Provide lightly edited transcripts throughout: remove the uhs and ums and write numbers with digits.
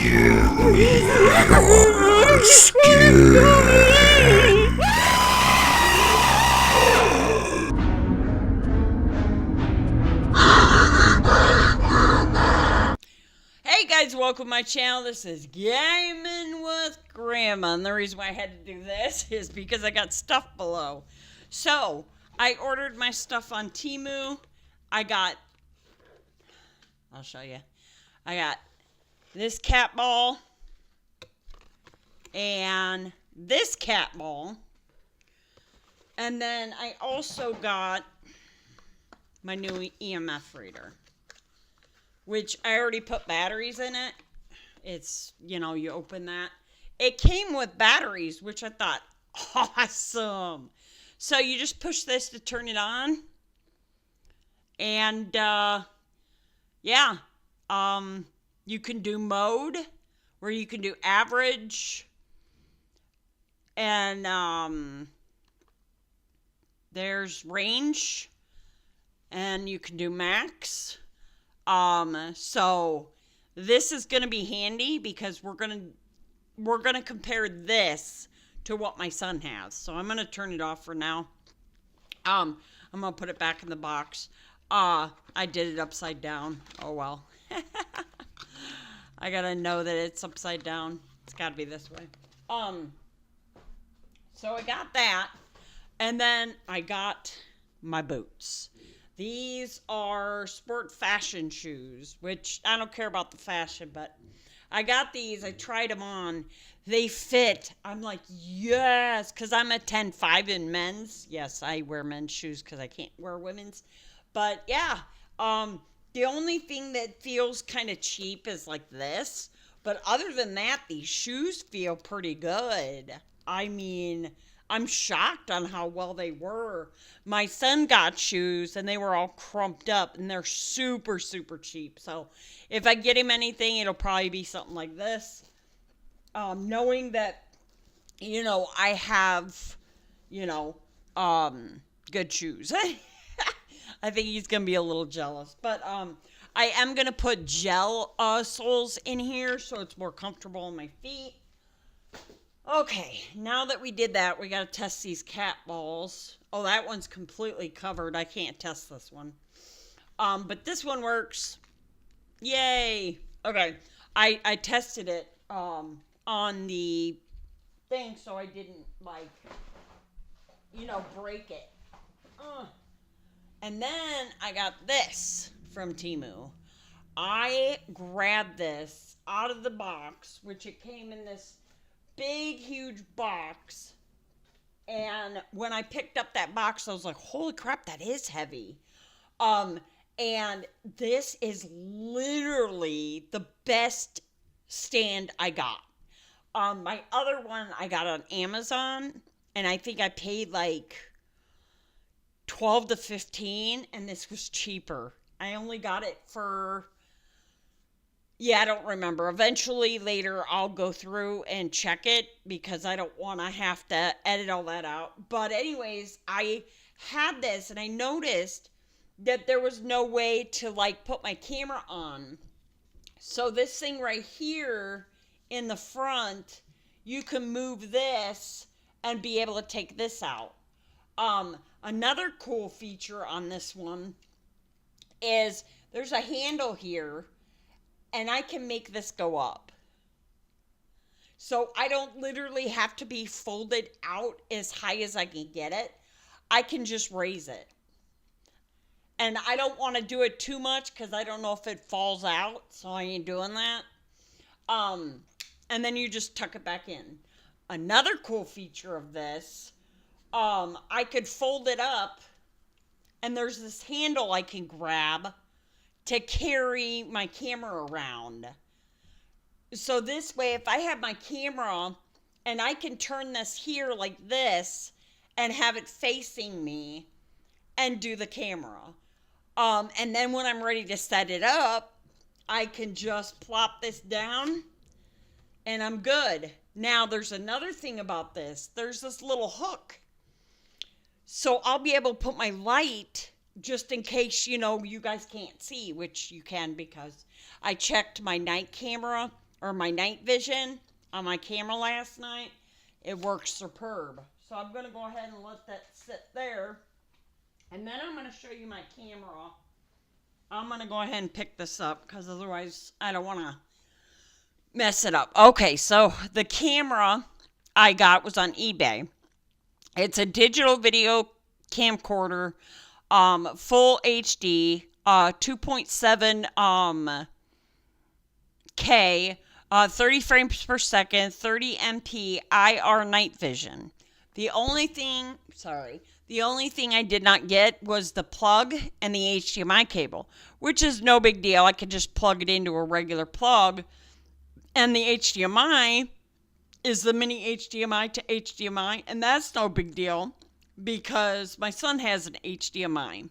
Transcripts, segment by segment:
Hey guys, welcome to my channel. This is Gaming with Grandma, and the reason why I had to do this is because I got stuff below. So, I ordered my stuff on Temu. I'll show you. I got this cat ball and this cat ball. And then I also got my new EMF reader, which I already put batteries in it. It's, you open that. It came with batteries, which I thought, awesome. So you just push this to turn it on. And, you can do mode, where you can do average. And, there's range. And you can do max. So this is going to be handy because we're going to compare this to what my son has. So I'm going to turn it off for now. I'm going to put it back in the box. I did it upside down. Oh, well. I got to know that it's upside down. It's got to be this way. So I got that. And then I got my boots. These are sport fashion shoes, which I don't care about the fashion, but I got these. I tried them on. They fit. I'm like, yes, because I'm a 10.5 in men's. Yes, I wear men's shoes because I can't wear women's. But, yeah, the only thing that feels kind of cheap is like this. But other than that, these shoes feel pretty good. I mean, I'm shocked on how well they were. My son got shoes, and they were all crumped up, and they're super, super cheap. So if I get him anything, it'll probably be something like this. Knowing that, I have, good shoes. I think he's going to be a little jealous. But I am going to put gel soles in here so it's more comfortable on my feet. Okay, now that we did that, we got to test these cat balls. Oh, that one's completely covered. I can't test this one. But this one works. Yay. Okay, I tested it on the thing so I didn't, break it. And then I got this from Temu. I grabbed this out of the box, which it came in this big, huge box. And when I picked up that box, I was like, holy crap, that is heavy. And this is literally the best stand I got. My other one I got on Amazon, and I think I paid like $12 to $15, and this was cheaper. I only got it for, I don't remember. Eventually, later, I'll go through and check it because I don't want to have to edit all that out. But anyways, I had this, and I noticed that there was no way to, put my camera on. So this thing right here in the front, you can move this and be able to take this out. Another cool feature on this one is there's a handle here, and I can make this go up. So I don't literally have to be folded out as high as I can get it. I can just raise it. And I don't want to do it too much because I don't know if it falls out, so I ain't doing that. And then you just tuck it back in. Another cool feature of this, I could fold it up, and there's this handle I can grab to carry my camera around. So this way, if I have my camera and I can turn this here like this and have it facing me and do the camera. And then when I'm ready to set it up, I can just plop this down and I'm good. Now there's another thing about this. There's this little hook. So I'll be able to put my light just in case, you guys can't see, which you can because I checked my night camera or my night vision on my camera last night. It works superb. So I'm going to go ahead and let that sit there. And then I'm going to show you my camera. I'm going to go ahead and pick this up because otherwise I don't want to mess it up. Okay, so the camera I got was on eBay. It's a digital video camcorder, full HD, 2.7 K, 30 frames per second, 30 MP IR night vision. The only thing I did not get was the plug and the HDMI cable, which is no big deal. I could just plug it into a regular plug. And the HDMI is the mini HDMI to HDMI, and that's no big deal because my son has an HDMI.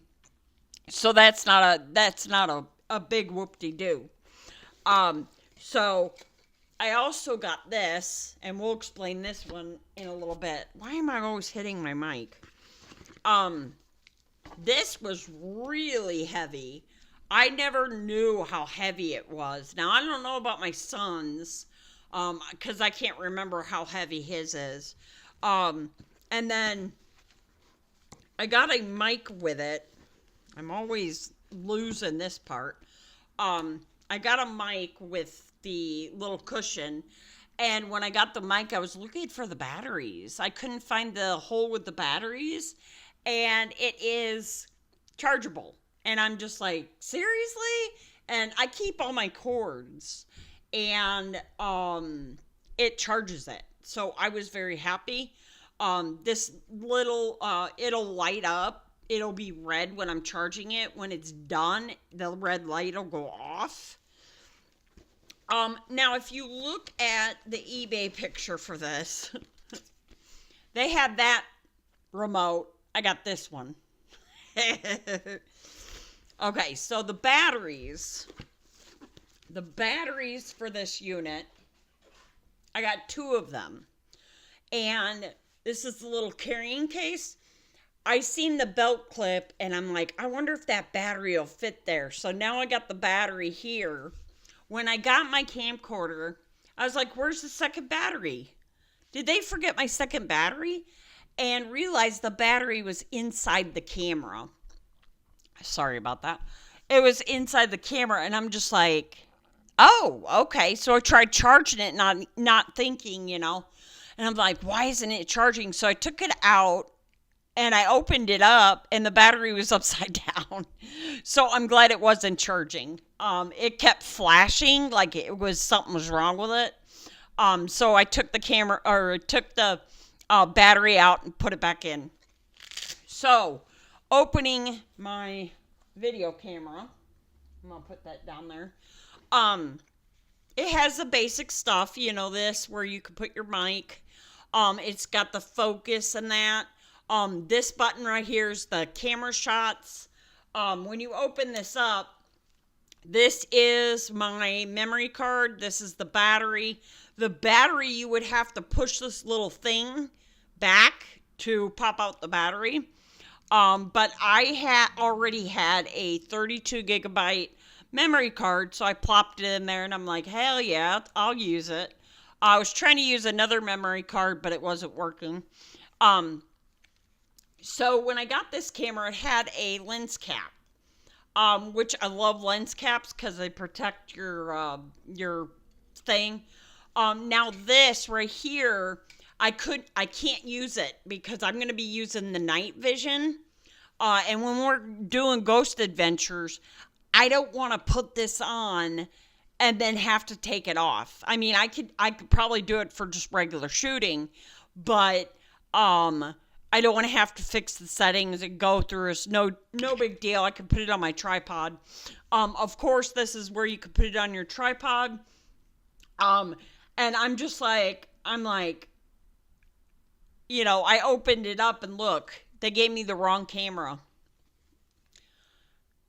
So that's not a big whoop-de-doo. So I also got this, and we'll explain this one in a little bit. Why am I always hitting my mic? This was really heavy. I never knew how heavy it was. Now, I don't know about my son's, because I can't remember how heavy his is. And then I got a mic with it. I'm always losing this part. I got a mic with the little cushion. And when I got the mic, I was looking for the batteries. I couldn't find the hole with the batteries. And it is chargeable. And I'm just like, seriously? And I keep all my cords. And it charges it. So I was very happy. This little, it'll light up. It'll be red when I'm charging it. When it's done, the red light will go off. Now, if you look at the eBay picture for this, they had that remote. I got this one. Okay, so the batteries for this unit, I got 2 of them. And this is the little carrying case. I seen the belt clip and I'm like, I wonder if that battery will fit there. So now I got the battery here. When I got my camcorder, I was like, where's the second battery? Did they forget my second battery? And realized the battery was inside the camera. Sorry about that. It was inside the camera, and I'm just like, oh, okay. So I tried charging it, not thinking, and I'm like, why isn't it charging? So I took it out, and I opened it up, and the battery was upside down. So I'm glad it wasn't charging. It kept flashing like something was wrong with it. So I took the battery out and put it back in. So opening my video camera, I'm gonna put that down there. It has the basic stuff, this where you can put your mic. It's got the focus and that. This button right here is the camera shots. When you open this up, this is my memory card. This is the battery. The battery, you would have to push this little thing back to pop out the battery. But I already had a 32 gigabyte memory card, so I plopped it in there, and I'm like, hell yeah, I'll use it. I was trying to use another memory card, but it wasn't working. So when I got this camera, it had a lens cap, which I love lens caps because they protect your thing. Now this right here, I can't use it because I'm going to be using the night vision. And when we're doing ghost adventures, I don't want to put this on and then have to take it off. I mean, I could probably do it for just regular shooting, but I don't want to have to fix the settings and go through. It's no big deal. I can put it on my tripod. Of course, this is where you can put it on your tripod. And I'm like, I opened it up and look, they gave me the wrong camera.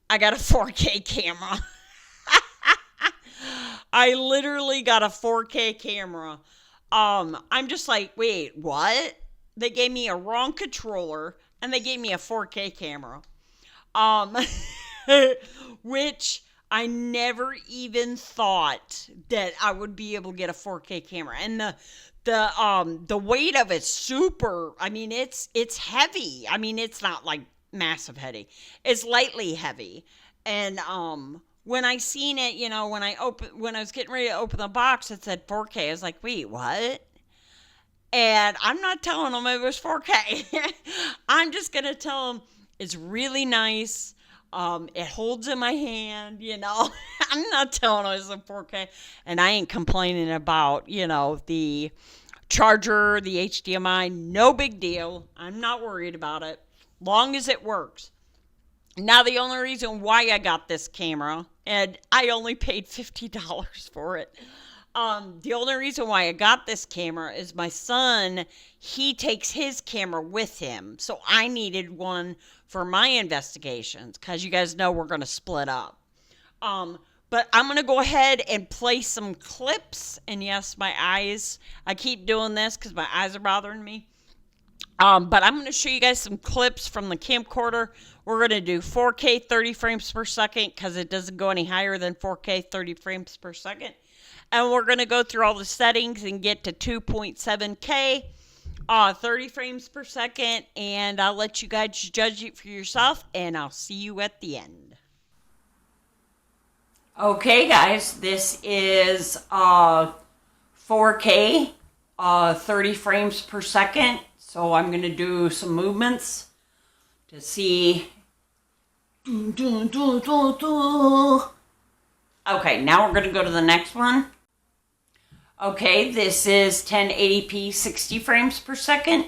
I got a 4K camera. I literally got a 4K camera. I'm just like, wait, what? They gave me a wrong controller and they gave me a 4K camera. Which I never even thought that I would be able to get a 4K camera. And the weight of it's super, I mean, it's heavy. I mean, it's not like massive heavy. It's lightly heavy. And when I seen it, when I was getting ready to open the box, it said 4K. I was like, wait, what? And I'm not telling them it was 4K. I'm just going to tell them it's really nice. It holds in my hand, I'm not telling them it's a 4K. And I ain't complaining about, the charger, the HDMI. No big deal. I'm not worried about it. Long as it works. Now, the only reason why I got this camera, and I only paid $50 for it. The only reason why I got this camera is my son, he takes his camera with him. So I needed one for my investigations because you guys know we're going to split up. But I'm going to go ahead and play some clips. And yes, my eyes, I keep doing this because my eyes are bothering me. But I'm going to show you guys some clips from the camcorder. We're going to do 4K 30 frames per second because it doesn't go any higher than 4K 30 frames per second. And we're going to go through all the settings and get to 2.7K, 30 frames per second. And I'll let you guys judge it for yourself. And I'll see you at the end. Okay, guys. This is 4K, 30 frames per second. So I'm going to do some movements to see. Okay, now we're going to go to the next one. Okay, this is 1080p 60 frames per second.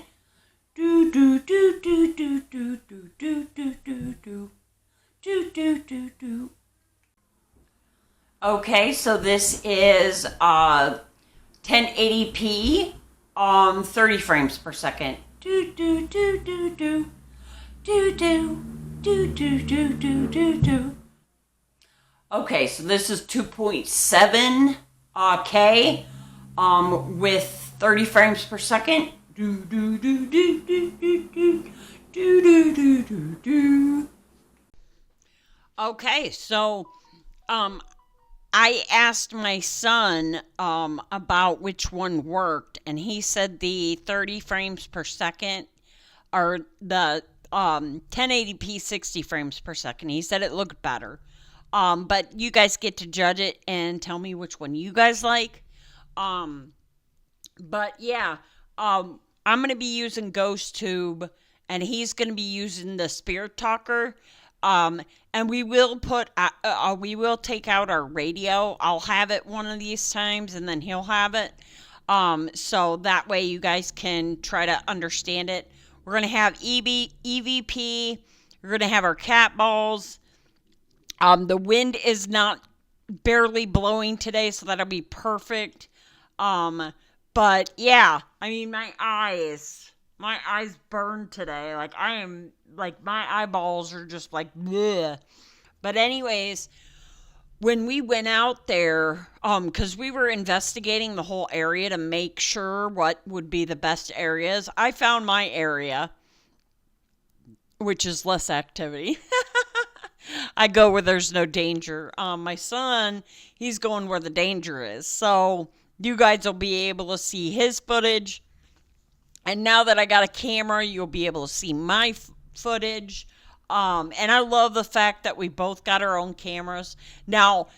Okay, so this is 1080p 30 frames per second. Okay, so this is 2.7K with 30 frames per second. Okay, so I asked my son about which one worked, and he said the 30 frames per second or the 1080p 60 frames per second. He said it looked better. But you guys get to judge it and tell me which one you guys like. But yeah, I'm going to be using GhostTube, and he's going to be using the Spirit Talker. And we will take out our radio. I'll have it one of these times, and then he'll have it. So that way you guys can try to understand it. We're going to have EVP. We're going to have our cat balls. The wind is not barely blowing today, so that'll be perfect. But yeah, I mean, my eyes burned today. Like, my eyeballs are just like, bleh. But anyways, when we went out there, because we were investigating the whole area to make sure what would be the best areas, I found my area, which is less activity. I go where there's no danger. My son, he's going where the danger is. So you guys will be able to see his footage. And now that I got a camera, you'll be able to see my footage. And I love the fact that we both got our own cameras. Now,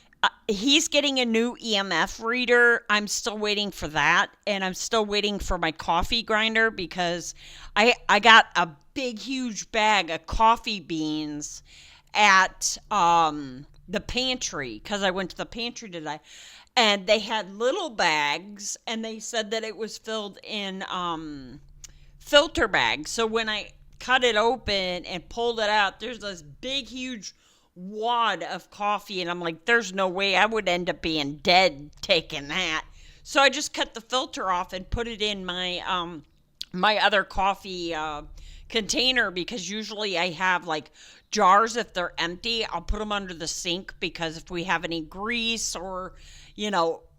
he's getting a new EMF reader. I'm still waiting for that. And I'm still waiting for my coffee grinder because I got a big, huge bag of coffee beans at the pantry because I went to the pantry today. And they had little bags, and they said that it was filled in filter bags. So when I cut it open and pulled it out, there's this big, huge wad of coffee. And I'm like, there's no way I would end up being dead taking that. So I just cut the filter off and put it in my my other coffee container because usually I have like jars. If they're empty, I'll put them under the sink because if we have any grease or,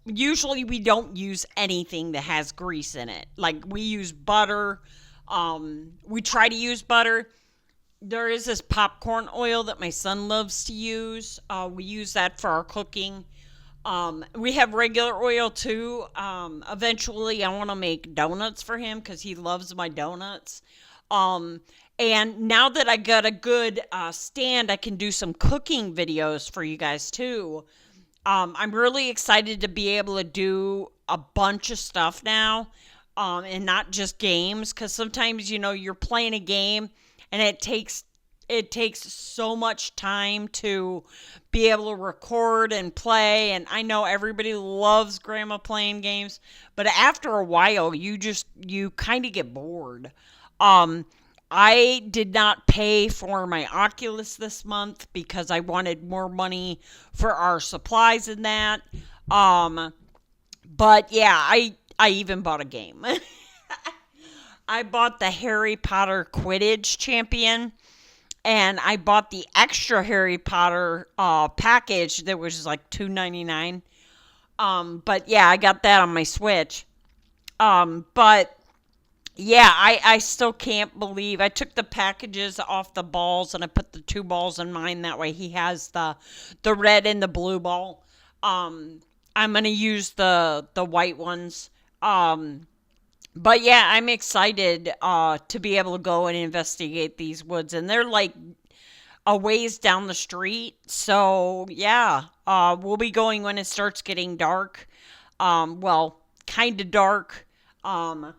usually we don't use anything that has grease in it. Like we use butter. We try to use butter. there is this popcorn oil that my son loves to use. We use that for our cooking. We have regular oil too. Eventually, I want to make donuts for him because he loves my donuts. Um, and now that I got a good stand, I can do some cooking videos for you guys too. I'm really excited to be able to do a bunch of stuff now, and not just games. Because sometimes you're playing a game, and it takes so much time to be able to record and play. And I know everybody loves grandma playing games, but after a while, you kind of get bored. Um, I did not pay for my Oculus this month because I wanted more money for our supplies and that. Um, but yeah, I even bought a game. I bought the Harry Potter Quidditch Champion, and I bought the extra Harry Potter package that was like $2.99. But yeah, I got that on my Switch. But yeah, I still can't believe I took the packages off the balls and I put the two balls in mine. That way he has the red and the blue ball. I'm gonna use the white ones. But yeah, I'm excited to be able to go and investigate these woods, and they're like a ways down the street. So yeah, we'll be going when it starts getting dark. Well, kind of dark. Um,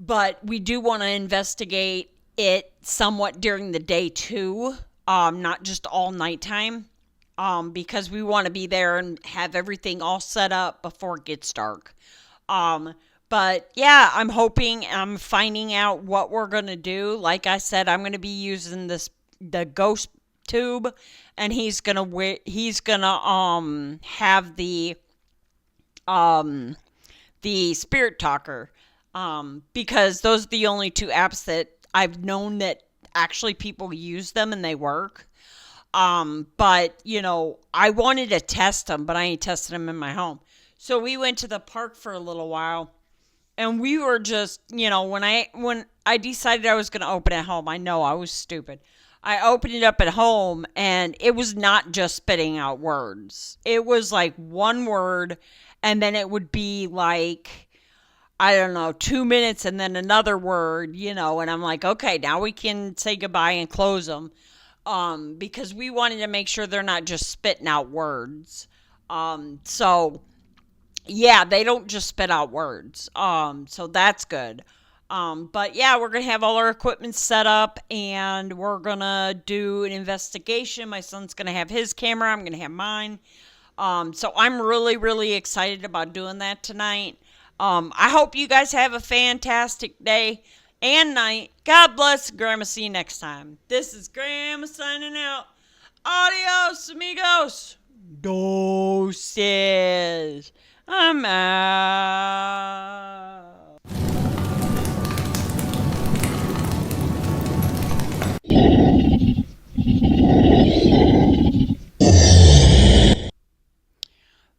but we do want to investigate it somewhat during the day too, not just all nighttime, because we want to be there and have everything all set up before it gets dark. Um, but yeah, I'm finding out what we're gonna do. Like I said, I'm gonna be using the ghost tube, and he's gonna have um the spirit talker, because those are the only two apps that I've known that actually people use them and they work. But I wanted to test them, but I ain't tested them in my home. So we went to the park for a little while, and we were just, when I decided I was going to open at home, I know I was stupid. I opened it up at home, and it was not just spitting out words. It was like one word, and then it would be like, I don't know, 2 minutes, and then another word, and I'm like, okay, now we can say goodbye and close them. Because we wanted to make sure they're not just spitting out words. So yeah, they don't just spit out words. So that's good. But yeah, we're gonna have all our equipment set up, and we're gonna do an investigation. My son's gonna have his camera. I'm gonna have mine. So I'm really, really excited about doing that tonight. I hope you guys have a fantastic day and night. God bless, Grandma. See you next time. This is Grandma signing out. Adios, amigos. Doses. I'm out.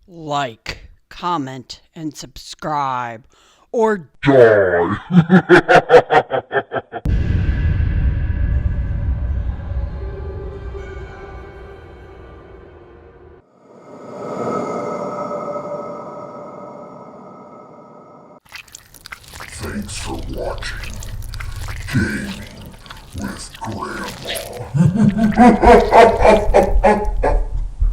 Like, comment, and subscribe, or die. Thanks for watching Gaming with Grandma.